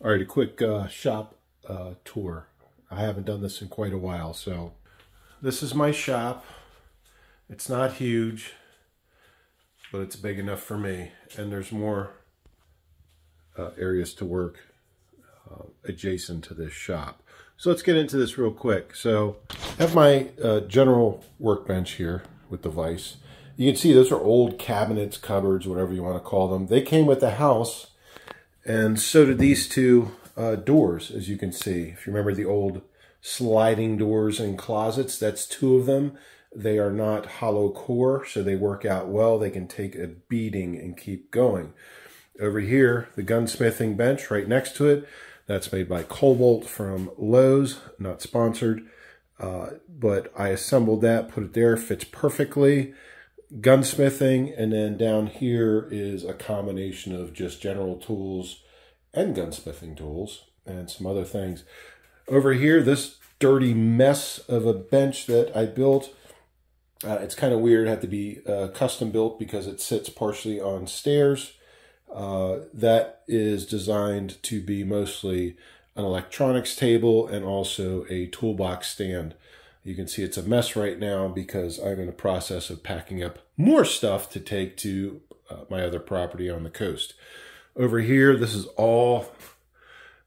All right, a quick shop tour. I haven't done this in quite a while, so this is my shop. It's not huge, but it's big enough for me, and there's more areas to work adjacent to this shop. So let's get into this real quick. So I have my general workbench here with the vise. You can see those are old cabinets, cupboards, whatever you want to call them. They came with the house, and so did these two doors, as you can see. If you remember the old sliding doors and closets, that's two of them. They are not hollow core, so they work out well. They can take a beating and keep going. Over here, the gunsmithing bench right next to it, that's made by Cobalt from Lowe's, not sponsored. But I assembled that, put it there, fits perfectly. Gunsmithing, and then down here is a combination of just general tools and gunsmithing tools and some other things. Over here, this dirty mess of a bench that I built, it's kind of weird. It had to be custom built because it sits partially on stairs. That is designed to be mostly an electronics table and also a toolbox stand. You can see it's a mess right now because I'm in the process of packing up more stuff to take to my other property on the coast. Over here, this is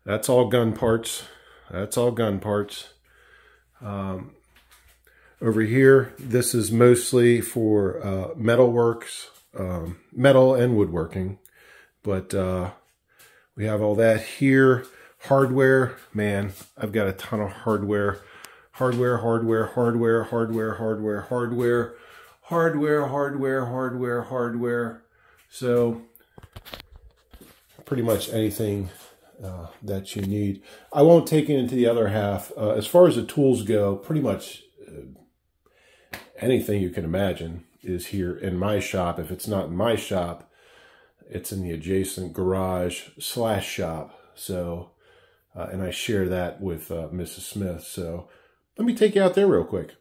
that's all gun parts. That's all gun parts. Over here, this is mostly for metalworks, metal and woodworking. But we have all that here. Hardware, man, I've got a ton of hardware. Hardware. So pretty much anything that you need. I won't take it into the other half. As far as the tools go, pretty much anything you can imagine is here in my shop. If it's not in my shop, it's in the adjacent garage / shop. So, and I share that with Mrs. Smith. So let me take you out there real quick.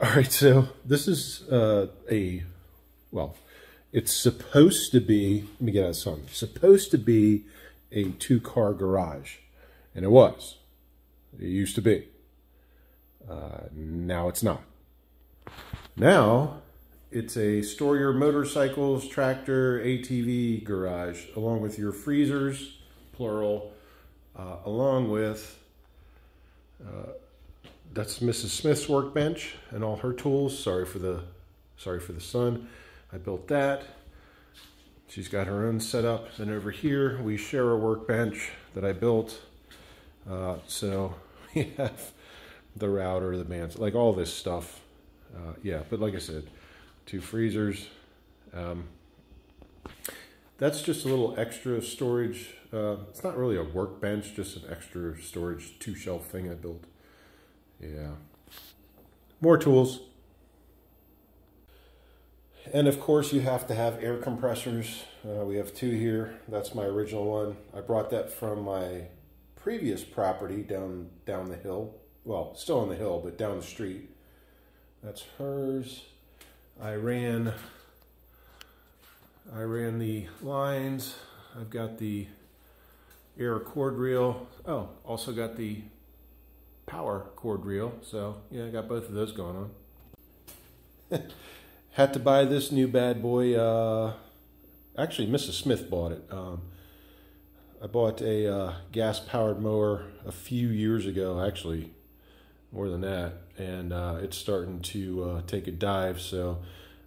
All right, so this is well, it's supposed to be, let me get out some, supposed to be a 2-car garage. And it was. It used to be. Now it's not. Now it's a store your motorcycles, tractor, ATV garage, along with your freezers, plural, along with, that's Mrs. Smith's workbench and all her tools. Sorry for the sun. I built that. She's got her own setup. Then over here, we share a workbench that I built. So we have the router, the bands, like all this stuff. Yeah, but like I said, 2 freezers. That's just a little extra storage. It's not really a workbench, just an extra storage 2-shelf thing I built. Yeah. More tools. And of course you have to have air compressors. We have 2 here. That's my original one. I brought that from my previous property down the hill. Well, still on the hill, but down the street. That's hers. I ran the lines. I've got the air cord reel. Oh, also got the power cord reel. So yeah, I got both of those going on. Had to buy this new bad boy. Actually, Mrs. Smith bought it. I bought a gas-powered mower a few years ago, actually more than that, and it's starting to take a dive. So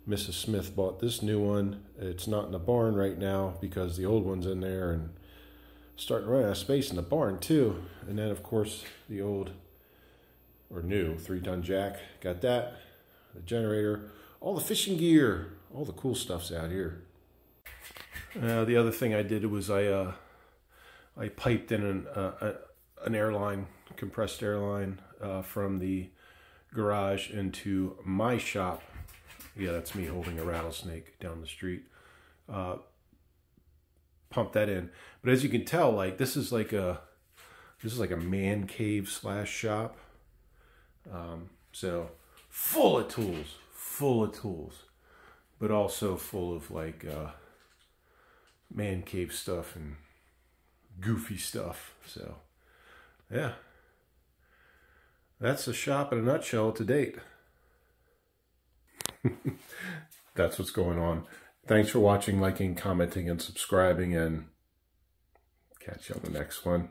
Mrs. Smith bought this new one. It's not in the barn right now because the old one's in there and starting to run out of space in the barn too. And then of course the old or new 3-ton jack, got that, the generator, all the fishing gear, all the cool stuff's out here. The other thing I did was I piped in an airline, compressed airline from the garage into my shop. Yeah, that's me holding a rattlesnake down the street. Pump that in. But as you can tell, like this is like a man cave / shop. So full of tools, but also full of like man cave stuff and goofy stuff. So, yeah. That's the shop in a nutshell to date. That's what's going on. Thanks for watching, liking, commenting, and subscribing, and catch you on the next one.